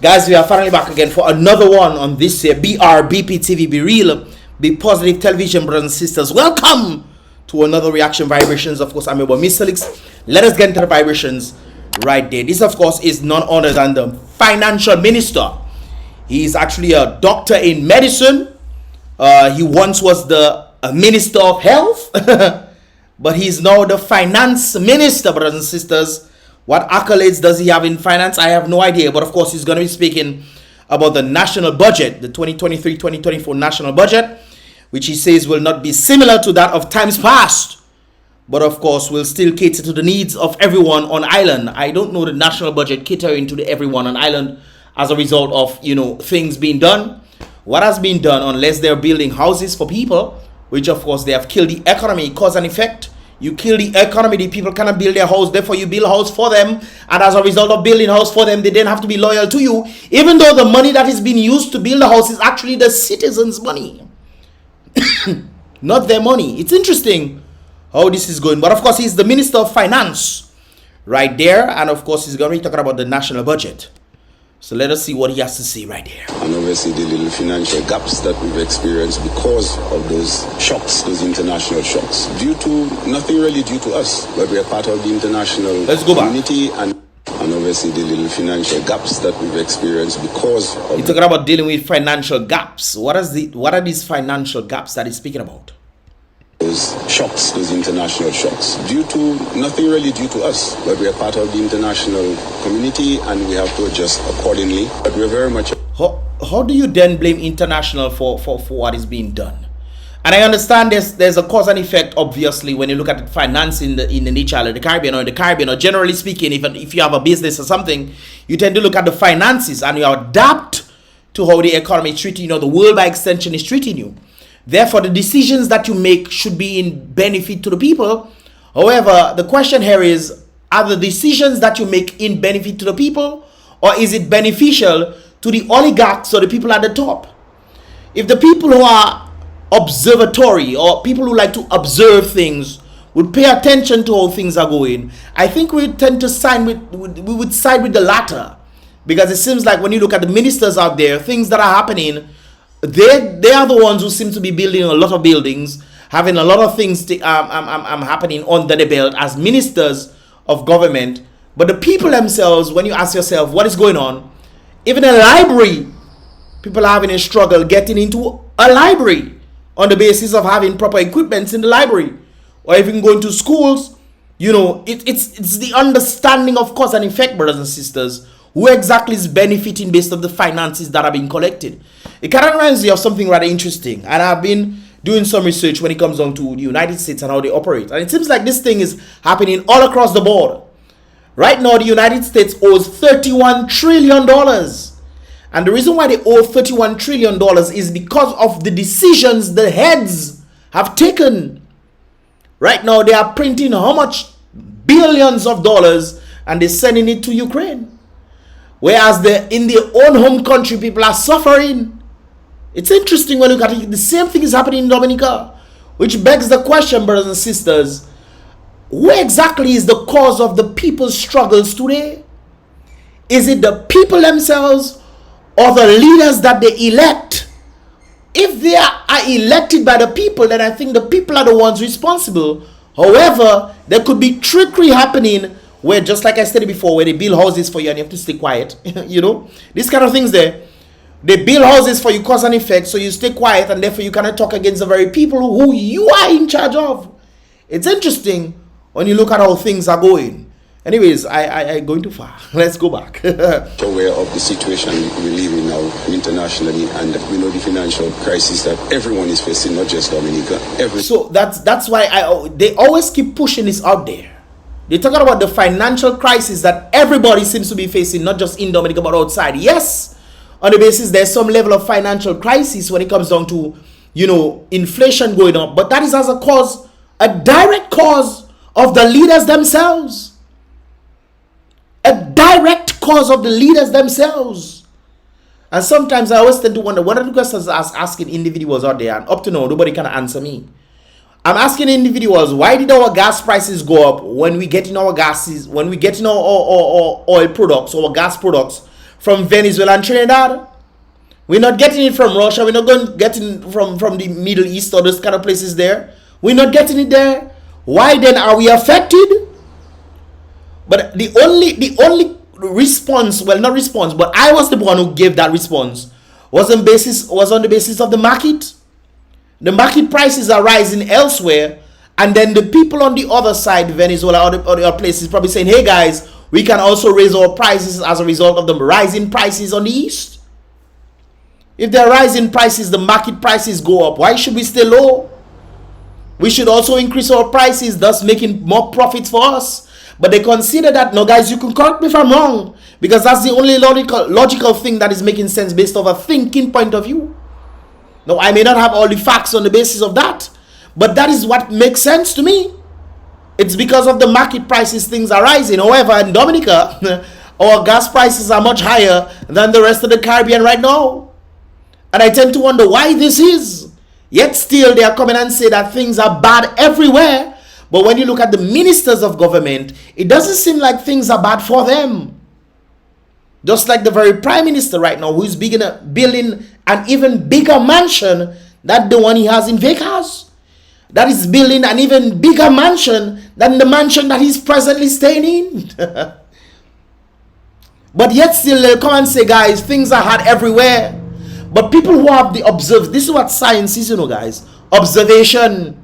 Guys, we are finally back again for another one on this BrBpTV. Be real, be positive television, brothers and sisters. Welcome to another reaction vibrations. Of course, I'm your boy, Mr. Lix. Let us get into the vibrations right there. This, of course, is none other than the financial minister. He is actually a doctor in medicine. He once was the minister of health, but he's now the finance minister, brothers and sisters. What accolades does he have in finance? I have no idea. But of course, he's going to be speaking about the national budget, the 2023-2024 national budget, which he says will not be similar to that of times past, but of course will still cater to the needs of everyone on island. I don't know the national budget catering to everyone on island as a result of, things being done. What has been done, unless they're building houses for people, which of course they have killed the economy, cause and effect. You kill the economy, the people cannot build their house, therefore you build a house for them, and as a result of building a house for them, they then have to be loyal to you, even though the money that is being used to build a house is actually the citizens' money, not their money. It's interesting how this is going, but of course he's the Minister of Finance right there, and of course he's going to be talking about the national budget. So let us see what he has to say right there. And obviously the little financial gaps that we've experienced because of those shocks, those international shocks, nothing really due to us, but we are part of the international community, and obviously the little financial gaps that we've experienced because of... He's talking about dealing with financial gaps. What are these financial gaps that he's speaking about? Those shocks, those international shocks, nothing really due to us, but we are part of the international community and we have to adjust accordingly. But we're very much... How do you then blame international for what is being done? And I understand there's a cause and effect, obviously, when you look at finance in the nature of the Caribbean, or generally speaking, if you have a business or something, you tend to look at the finances and you adapt to how the economy is treating you, the world by extension is treating you. Therefore, the decisions that you make should be in benefit to the people. However, the question here is, are the decisions that you make in benefit to the people, or is it beneficial to the oligarchs or the people at the top? If the people who are observatory or people who like to observe things would pay attention to how things are going, I think we tend to we would side with the latter, because it seems like when you look at the ministers out there, things that are happening, they are the ones who seem to be building a lot of buildings, having a lot of things happening under the belt as ministers of government. But the people themselves, when you ask yourself what is going on, even a library, people are having a struggle getting into a library on the basis of having proper equipment in the library, or even going to schools. It's the understanding of cause and effect, brothers and sisters. Who exactly is benefiting based on the finances that are being collected? It kind of reminds me of something rather interesting. And I've been doing some research when it comes down to the United States and how they operate. And it seems like this thing is happening all across the board. Right now, the United States owes $31 trillion. And the reason why they owe $31 trillion is because of the decisions the heads have taken. Right now, they are printing how much? Billions of dollars, and they're sending it to Ukraine. Whereas in their own home country, people are suffering. It's interesting when you look at it. The same thing is happening in Dominica, which begs the question, brothers and sisters, who exactly is the cause of the people's struggles today? Is it the people themselves or the leaders that they elect? If they are elected by the people, then I think the people are the ones responsible. However, there could be trickery happening where, just like I said before, where they build houses for you and you have to stay quiet. These kind of things there. They build houses for you, cause and effect, so you stay quiet, and therefore you cannot talk against the very people who you are in charge of. It's interesting when you look at how things are going. Anyways, I'm going too far. Let's go back. Aware of the situation we live in now internationally, and we know the financial crisis that everyone is facing, not just Dominica. So that's why they always keep pushing this out there. They're talking about the financial crisis that everybody seems to be facing, not just in Dominica, but outside. Yes, on the basis there's some level of financial crisis when it comes down to, inflation going up. But that is as a direct cause of the leaders themselves. A direct cause of the leaders themselves. And sometimes I always tend to wonder, what are the questions I was asking individuals out there? And up to now, nobody can answer me. I'm asking individuals, why did our gas prices go up when we get in our gases, when we get in our oil products, our gas products from Venezuela and Trinidad? We're not getting it from Russia. We're not getting from the Middle East or those kind of places there. We're not getting it there. Why then are we affected? But the only response, well, not response, but I was the one who gave that response, was on the basis of the market. The market prices are rising elsewhere, and then the people on the other side, Venezuela or the other places, probably saying, hey guys, we can also raise our prices as a result of the rising prices on the east. If there are rising prices, the market prices go up. Why should we stay low? We should also increase our prices, thus making more profits for us. But they consider that, no guys, you can correct me if I'm wrong, because that's the only logical thing that is making sense based off a thinking point of view. Now, I may not have all the facts on the basis of that, but that is what makes sense to me. It's because of the market prices things are rising. However, in Dominica, our gas prices are much higher than the rest of the Caribbean right now. And I tend to wonder why this is. Yet still, they are coming and say that things are bad everywhere. But when you look at the ministers of government, it doesn't seem like things are bad for them. Just like the very prime minister right now, who is building an even bigger mansion than the one he has in Vegas. That is building an even bigger mansion than the mansion that he's presently staying in. But yet still they'll come and say, guys, things are hard everywhere. But people who have the this is what science is, you know, guys. Observation.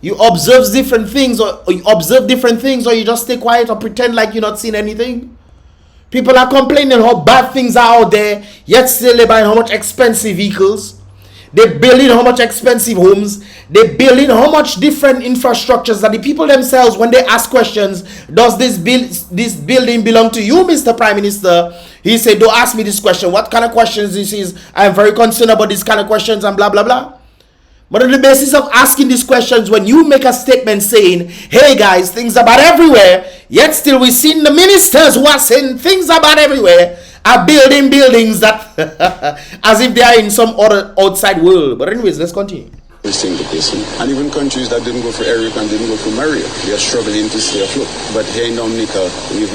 You observe different things, or you just stay quiet or pretend like you're not seeing anything. People are complaining how bad things are out there, yet still they're buying how much expensive vehicles. They're building how much expensive homes. They're building how much different infrastructures that the people themselves, when they ask questions, does this building belong to you, Mr. Prime Minister? He said, don't ask me this question. What kind of questions this is? I'm very concerned about these kind of questions and blah, blah, blah. But on the basis of asking these questions, when you make a statement saying, hey guys, things are bad everywhere, yet still we've seen the ministers who are saying things are bad everywhere are building buildings that as if they are in some other outside world. But anyways, let's continue. And even countries that didn't go for Eric and didn't go for Maria, they are struggling to stay afloat. But here in Dominica, we've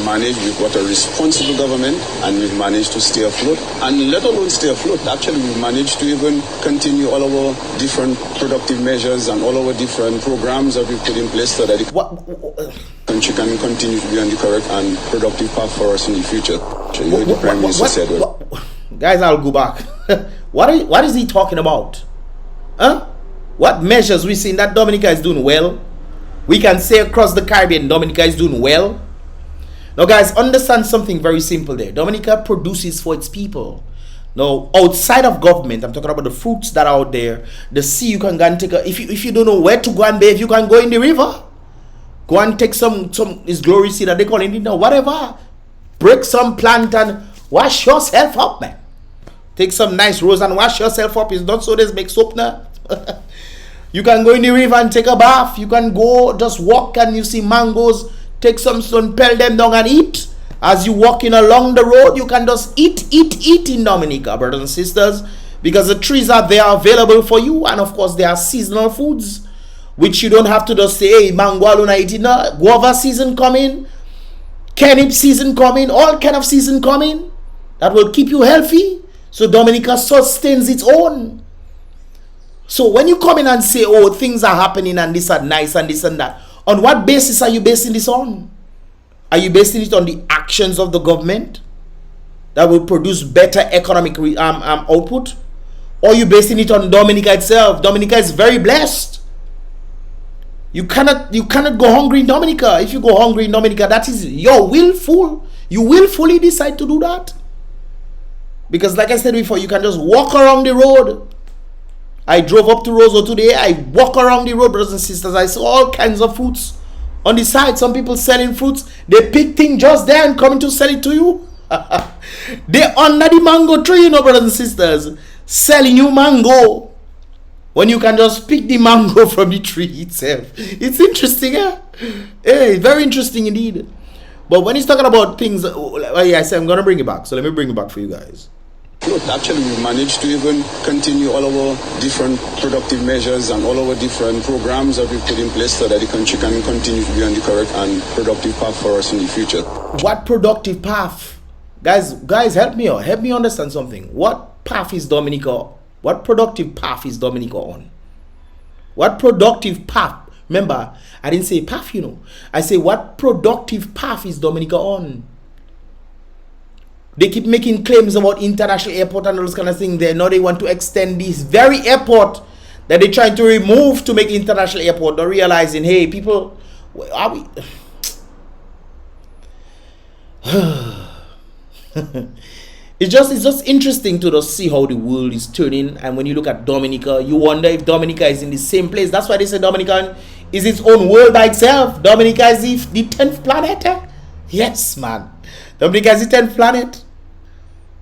got a responsible government, and we've managed to stay afloat. And let alone stay afloat, actually we've managed to even continue all our different productive measures and all our different programs that we've put in place so that the country can continue to be on the correct and productive path for us in the future. The Prime Minister said, guys, I'll go back. What is he talking about? Huh? What measures we see that Dominica is doing well? We can say across the Caribbean, Dominica is doing well. Now, guys, understand something very simple there. Dominica produces for its people. Now, outside of government, I'm talking about the fruits that are out there. The sea, you can go and take if you don't know where to go and bathe, you can go in the river. Go and take some this glory sea that they call it, you know, whatever. Break some plant and wash yourself up, man. Take some nice rose and wash yourself up. It's not so this make soap now. You can go in the river and take a bath. You can go just walk and you see mangoes. Take some sun, peel them down and eat. As you walking along the road, you can just eat in Dominica, brothers and sisters, because the trees are there available for you, and of course there are seasonal foods, which you don't have to just say, hey, mango alone I eat. No, guava season coming, canip season coming, all kind of season coming that will keep you healthy. So Dominica sustains its own. So when you come in and say, oh, things are happening and this are nice and this and that, on what basis are you basing this on? Are you basing it on the actions of the government that will produce better economic output? Or are you basing it on Dominica itself? Dominica is very blessed. You cannot go hungry in Dominica. If you go hungry in Dominica, that is your willful. You willfully decide to do that. Because like I said before, you can just walk around the road. I drove up to Roseau today. I walk around the road, brothers and sisters. I saw all kinds of fruits on the side. Some people selling fruits. They pick things just there and coming to sell it to you. They're under the mango tree, you know, brothers and sisters, selling you mango when you can just pick the mango from the tree itself. It's interesting, eh? Hey, very interesting indeed. But when he's talking about things, I said I'm going to bring it back. So let me bring it back for you guys. No, actually, we managed to even continue all our different productive measures and all our different programs that we put in place so that the country can continue to be on the correct and productive path for us in the future. What productive path? Guys, help me out. Help me understand something. What path is Dominica? What productive path is Dominica on? What productive path? Remember, I didn't say path, you know. I say what productive path is Dominica on? They keep making claims about international airport and all those kind of things. Now they want to extend this very airport that they're trying to remove to make international airport. Not realizing, hey, people, are we? It's just interesting to just see how the world is turning. And when you look at Dominica, you wonder if Dominica is in the same place. That's why they say Dominica is its own world by itself. Dominica is the 10th planet. Yes, man. Dominica is the 10th planet.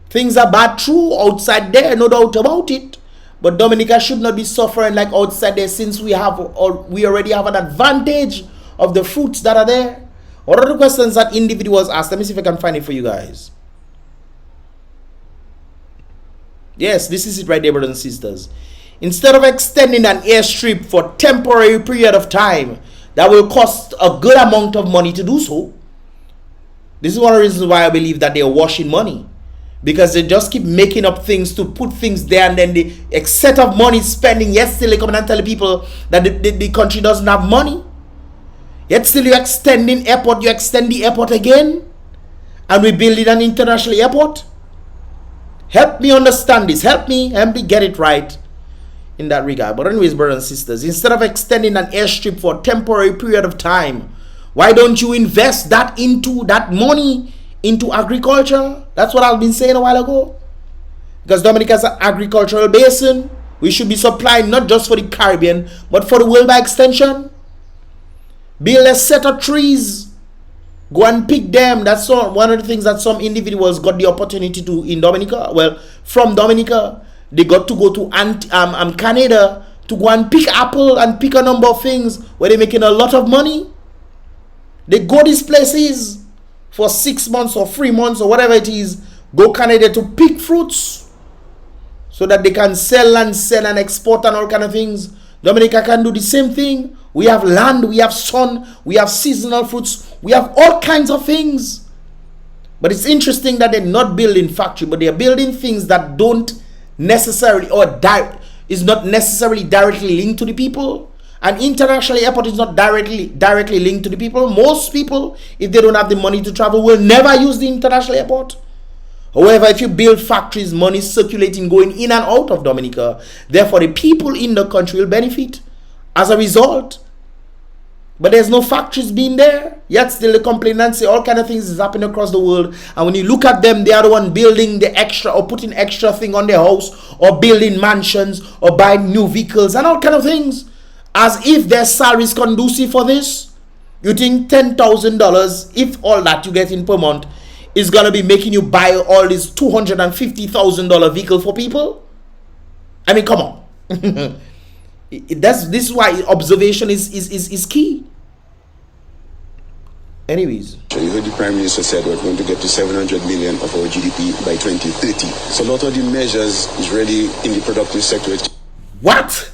Things are bad true outside there, no doubt about it. But Dominica should not be suffering like outside there, since we already have an advantage of the fruits that are there. What are the questions that individuals ask? Let me see if I can find it for you guys. Yes, this is it right there, brothers and sisters. Instead of extending an airstrip for temporary period of time that will cost a good amount of money to do so. This is one of the reasons why I believe that they are washing money. Because they just keep making up things to put things there, and then the set of money spending, yet still they come and tell people that the country doesn't have money. Yet still you're extending airport, you extend the airport again, and we building an international airport. Help me understand this. Help me get it right in that regard. But anyways, brothers and sisters, instead of extending an airstrip for a temporary period of time, why don't you invest that money into agriculture? That's what I've been saying a while ago. Because Dominica is an agricultural basin. We should be supplying not just for the Caribbean, but for the world by extension. Build a set of trees. Go and pick them. That's one of the things that some individuals got the opportunity to in Dominica. Well, from Dominica, they got to go to Canada to go and pick apple and pick a number of things where they're making a lot of money. They go these places for 6 months or 3 months or whatever it is, go Canada to pick fruits so that they can sell and export and all kind of things. Dominica can do the same thing. We have land, we have sun, we have seasonal fruits, we have all kinds of things. But it's interesting that they're not building factory, but they're building things that don't necessarily is not necessarily directly linked to the people. An international airport is not directly linked to the people. Most people, if they don't have the money to travel, will never use the international airport. However, if you build factories, money circulating, going in and out of Dominica, therefore the people in the country will benefit as a result. But there's no factories being there. Yet still they complain and say all kind of things is happening across the world. And when you look at them, they are the one building the extra or putting extra thing on their house or building mansions or buying new vehicles and all kind of things. As if their salary is conducive for this. You think $10,000, if all that you get in per month, is going to be making you buy all these $250,000 vehicle for people? I mean, come on. This is why observation is key. Anyways. So you heard the Prime Minister said we're going to get to 700 million of our GDP by 2030. So a lot of the measures is really in the productive sector. What?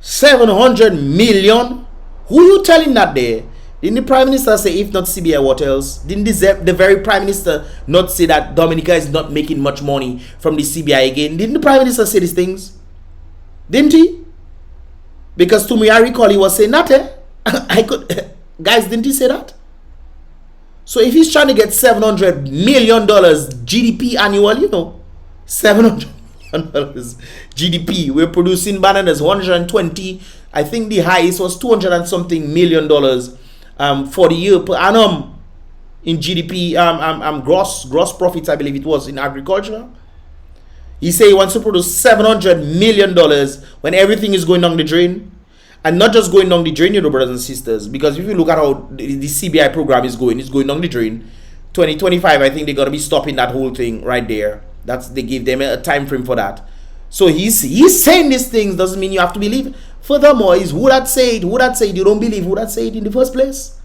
700 million? Who you telling that there? Didn't the Prime Minister say, if not CBI, what else? Didn't the very Prime Minister not say that Dominica is not making much money from the CBI again? Didn't the Prime Minister say these things? Didn't he? Because to me, I recall he was saying that. Guys, didn't he say that? So if he's trying to get $700 million GDP annual, you know, $700 million GDP, we're producing bananas 120. I think the highest was 200 and something million dollars for the year per annum in GDP, gross profits, I believe it was, in agriculture. He say he wants to produce $700 million when everything is going down the drain. And not just going down the drain, you know, brothers and sisters, because if you look at how the CBI program is going, it's going down the drain. 2025, I think they're going to be stopping that whole thing right there. They give them a time frame for that. So he's saying these things, doesn't mean you have to believe. Furthermore, is who that say it? Who that say it? You don't believe who that say it in the first place?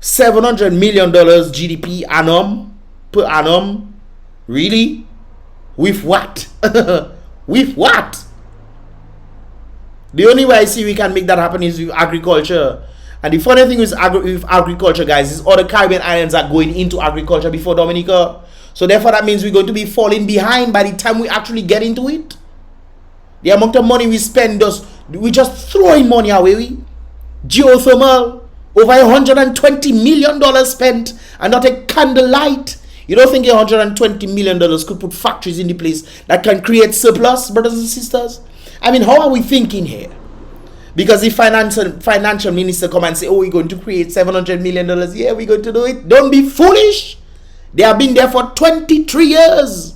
$700 million GDP per annum? Really? With what? With what? The only way I see we can make that happen is with agriculture. And the funny thing with agriculture, guys, is all the Caribbean islands are going into agriculture before Dominica. So therefore that means we're going to be falling behind by the time we actually get into it. The amount of money we spend, we just throwing money away. Geothermal, over $120 million spent and not a candlelight. You don't think $120 million could put factories in the place that can create surplus, brothers and sisters? I mean, how are we thinking here? Because the financial minister come and say, oh, we're going to create $700 million. Yeah, we're going to do it. Don't be foolish. They have been there for 23 years.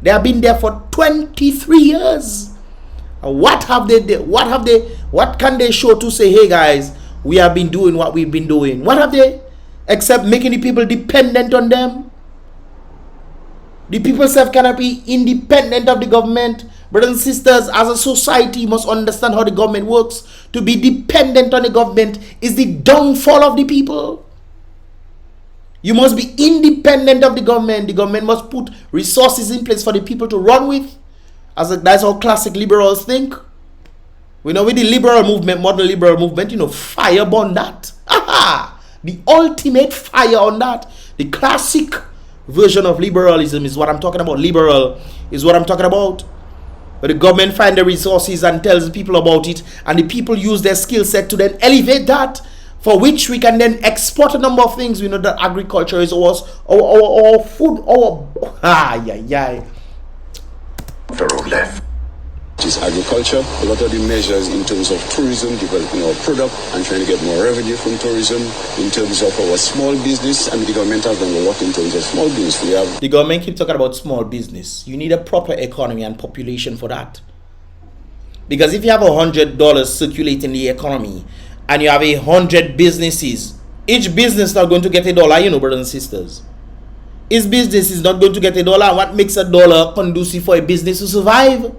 They have been there for 23 years. And what have they done? What can they show to say, hey guys, we have been doing what we've been doing? What have they? Except making the people dependent on them. The people self cannot be independent of the government. Brothers and sisters, as a society, you must understand how the government works. To be dependent on the government is the downfall of the people. You must be independent of the government. The government must put resources in place for the people to run with. That's how classic liberals think. We know with the liberal movement, modern liberal movement, fire burn that. Aha! The ultimate fire on that. The classic version of liberalism is what I'm talking about. Liberal is what I'm talking about. But the government find the resources and tells the people about it, and the people use their skill set to then elevate that, for which we can then export a number of things. We know that agriculture is our food, The road left. Which is agriculture. What are the measures in terms of tourism, developing our product and trying to get more revenue from tourism, in terms of our small business? And the government has done a lot in terms of small business. The government keeps talking about small business. You need a proper economy and population for that. Because if you have $100 circulating the economy and you have 100 businesses, each business is not going to get $1, brothers and sisters. Each business is not going to get $1. What makes $1 conducive for a business to survive?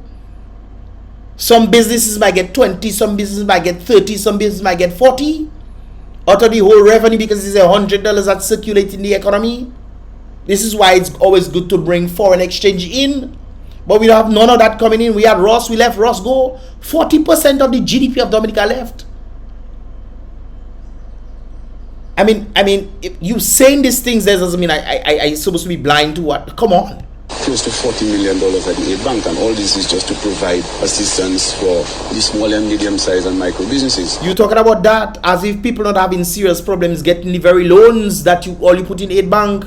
Some businesses might get 20, some businesses might get 30, some businesses might get 40 out of the whole revenue, because it's $100 that circulate in the economy. This is why it's always good to bring foreign exchange in. But we don't have none of that coming in. We had Ross, we let Ross go. 40% of the GDP of Dominica left. I mean, if you saying these things, that doesn't mean I supposed to be blind to what. Come on. Close to $40 million at the aid bank, and all this is just to provide assistance for the small and medium-sized and micro businesses. You talking about that as if people not having serious problems getting the very loans that all you put in aid bank.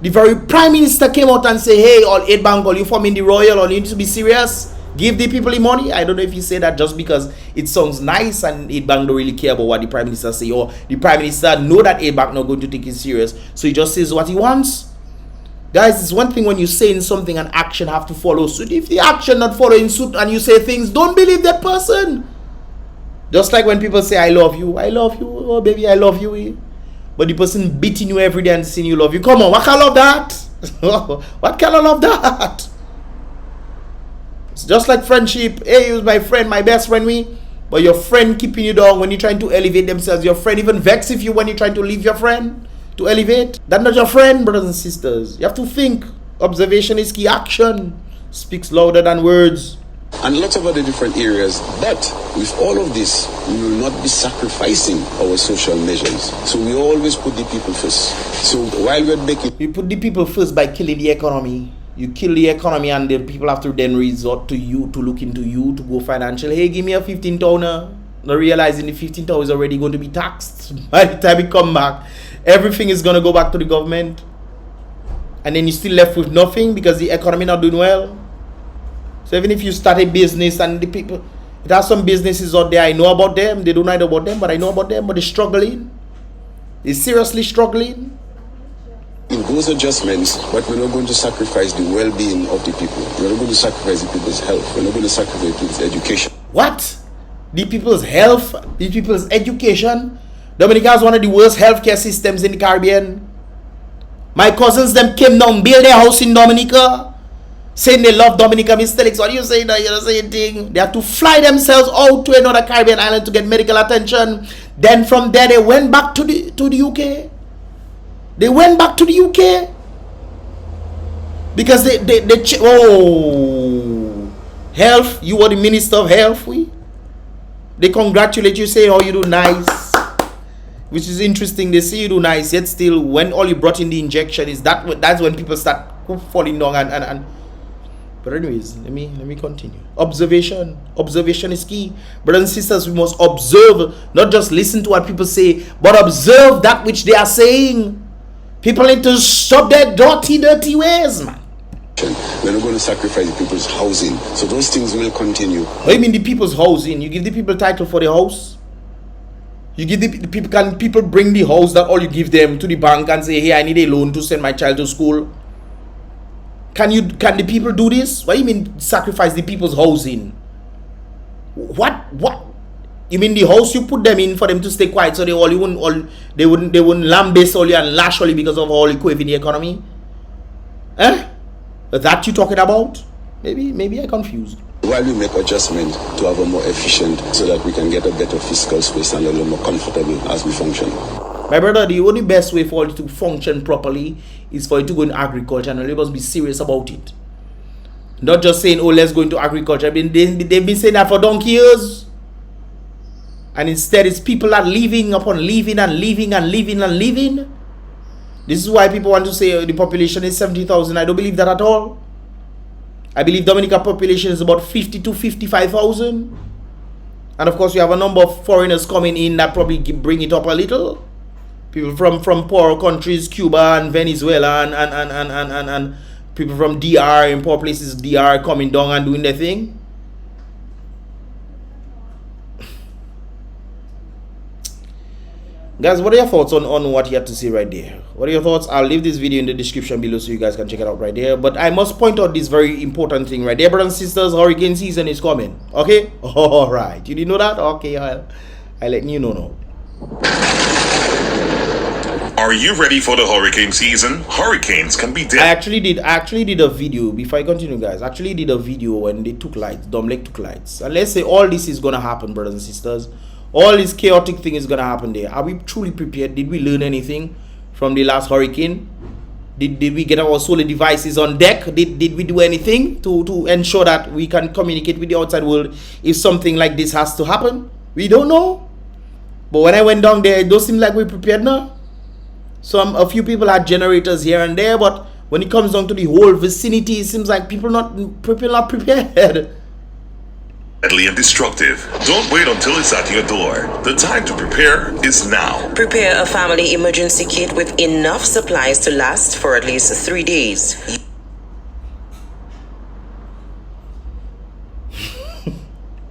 The very prime minister came out and say, hey, all aid bank, all you forming the royal, all you need to be serious. Give the people the money. I don't know if you say that just because it sounds nice and aid bank don't really care about what the prime minister say, or the prime minister know that aid bank not going to take it serious, so he just says what he wants. Guys, it's one thing when you saying something and action have to follow suit. If the action not following suit and you say things, don't believe that person. Just like when people say, I love you, oh baby, I love you. But the person beating you every day and saying you love you. Come on, what kind of that? What kind of love that? It's just like friendship. Hey, you're my friend, my best friend, me. But your friend keeping you down when you're trying to elevate themselves. Your friend even vex if you when you're trying to leave your friend to elevate. That's not your friend, brothers and sisters. You have to think. Observation is key. Action speaks louder than words. And lots of other different areas. But with all of this, we will not be sacrificing our social measures. So we always put the people first. So while we're making... You put the people first by killing the economy. You kill the economy and the people have to then resort to you, to look into you, to go financial. Hey, give me a 15,000. Not realizing the 15,000 is already going to be taxed. By the time we come back, everything is going to go back to the government. And then you're still left with nothing because the economy not doing well. So even if you start a business and the people, it has some businesses out there, I know about them. They don't know about them, but I know about them. But they're struggling. They're seriously struggling. In those adjustments, but we're not going to sacrifice the well-being of the people. We're not going to sacrifice the people's health. We're not going to sacrifice people's education. What? The people's health? The people's education? Dominica has one of the worst healthcare systems in the Caribbean. My cousins, them came down, build their house in Dominica. Saying they love Dominica, Mr. Alex. What are you saying that? You're not saying anything. They have to fly themselves out to another Caribbean island to get medical attention. Then from there, they went back to the UK. They went back to the UK. Because health, you were the minister of health, they congratulate you, say, oh, you do nice, which is interesting. They say you do nice, yet still when all you brought in the injection is that's when people start falling down and but anyways, let me continue. Observation is key, brothers and sisters. We must observe, not just listen to what people say, but observe that which they are saying. People need to stop their dirty ways, man. We're not going to sacrifice the people's housing, so those things will continue. What do you mean the people's housing? You give the people title for the house? You give the people, can people bring the house that all you give them to the bank and say, hey, I need a loan to send my child to school? Can the people do this? What do you mean sacrifice the people's housing? What? You mean the house you put them in for them to stay quiet so they wouldn't lambaste all you and lash all you because of all you quave in the economy? That you talking about? Maybe I confused. While we make adjustment to have a more efficient, so that we can get a better fiscal space and a little more comfortable as we function. My brother, the only best way for it to function properly is for it to go in agriculture, and let us be serious about it. Not just saying, oh, let's go into agriculture. They've been saying that for donkey years. And instead, it's people are leaving upon leaving and leaving and leaving and leaving. This is why people want to say the population is 70,000. I don't believe that at all. I believe Dominica population is about 50 to 55,000. And of course, we have a number of foreigners coming in that probably bring it up a little. People from poor countries, Cuba and Venezuela and people from DR, in poor places, DR, coming down and doing their thing. Guys, what are your thoughts on what you have to say right there? What are your thoughts? I'll leave this video in the description below so you guys can check it out right there. But I must point out this very important thing right there, brothers and sisters. Hurricane season is coming. Okay? All right. You didn't know that? Okay, I'll let you know now. Are you ready for the hurricane season? Hurricanes can be deadly. I actually did a video before I continue, guys. I actually did a video when they took lights. DOMINICA took lights. And let's say all this is gonna happen, brothers and sisters. All this chaotic thing is gonna happen there. Are we truly prepared? Did we learn anything from the last hurricane? Did we get our solar devices on deck? Did we do anything to ensure that we can communicate with the outside world if something like this has to happen? We don't know. But when I went down there, it does seem like we're prepared now. A few people had generators here and there, but when it comes down to the whole vicinity, it seems like people not prepared. Deadly and destructive. Don't wait until it's at your door. The time to prepare is now. Prepare a family emergency kit with enough supplies to last for at least 3 days.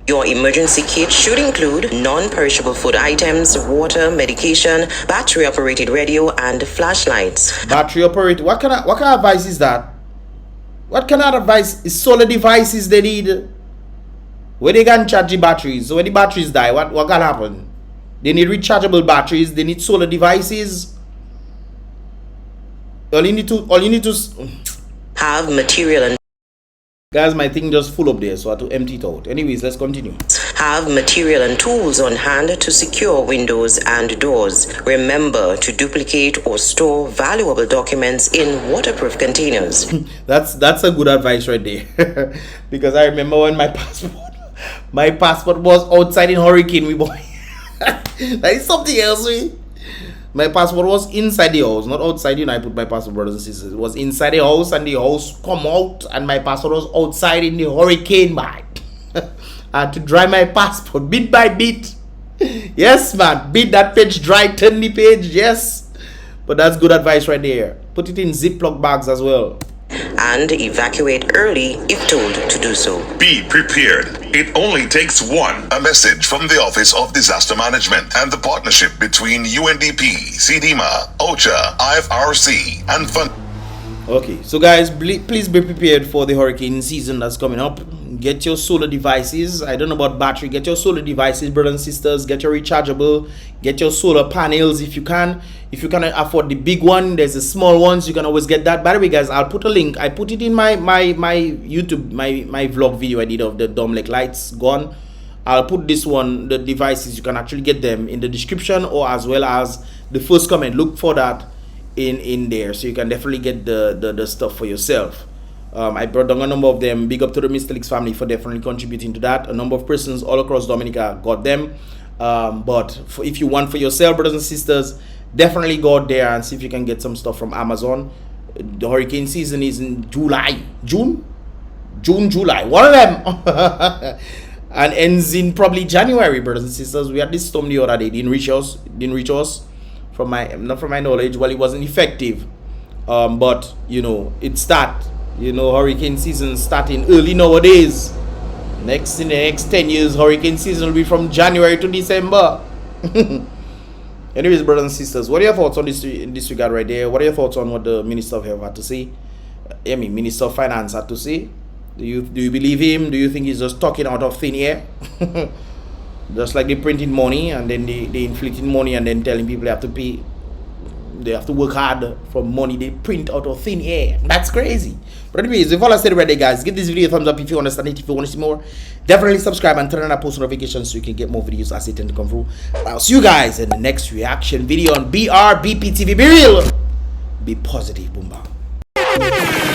Your emergency kit should include non-perishable food items, water, medication, battery-operated radio, and flashlights. Battery-operated? What kind of advice is that? What kind of advice is solar devices they need? Where they can charge the batteries? So when the batteries die, what can happen? They need rechargeable batteries. They need solar devices. All you need to have material and guys, my thing just full up there, so I have to empty it out. Anyways, let's continue. Have material and tools on hand to secure windows and doors. Remember to duplicate or store valuable documents in waterproof containers. That's a good advice right there. Because I remember when my passport was outside in hurricane, we boy. That is something else, My passport was inside the house, not outside. I put my passport, brothers and sisters. It was inside the house, and the house come out, and my passport was outside in the hurricane, man. I had to dry my passport bit by bit. Yes, man. Bit that page dry, turn the page. Yes. But that's good advice right there. Put it in Ziploc bags as well. And evacuate early if told to do so. Be prepared. It only takes one. A message from the Office of Disaster Management and the partnership between UNDP, CDMA, OCHA, IFRC, and Fund. Okay, so guys, please be prepared for the hurricane season that's coming up. Get your solar devices. I don't know about battery. Get your solar devices, brothers and sisters. Get your rechargeable. Get your solar panels if you can. If you cannot afford the big one, there's the small ones. You can always get that. By the way, guys, I'll put a link. I put it in my YouTube, my vlog video I did of the DOMINICA lights gone. I'll put this one, the devices, you can actually get them in the description, or as well as the first comment. Look for that in there, so you can definitely get the stuff for yourself. I brought down a number of them. Big up to the Mr. Leaks family for definitely contributing to that. A number of persons all across Dominica got them. But if you want for yourself, brothers and sisters, definitely go out there and see if you can get some stuff from Amazon. The hurricane season is in July. June, July. One of them. And ends in probably January, brothers and sisters. We had this storm the other day. Didn't reach us. Not from my knowledge. Well, it wasn't effective. But, you know, it start. You know, hurricane season starting early nowadays. In the next 10 years, hurricane season will be from January to December. Anyways, brothers and sisters, what are your thoughts on this in this regard right there? What are your thoughts on what the Minister of Health had to say? Minister of Finance had to say? Do you believe him? Do you think he's just talking out of thin air? Just like they printing money and then they inflicting money and then telling people they have to pay. They have to work hard for money they print out of thin air. That's crazy. But anyways, if all I said right there, guys, give this video a thumbs up if you understand it. If you want to see more, definitely subscribe and turn on post notifications so you can get more videos as they tend to come through. I'll see you guys in the next reaction video on BrBpTV. Be real, be positive, boom bang.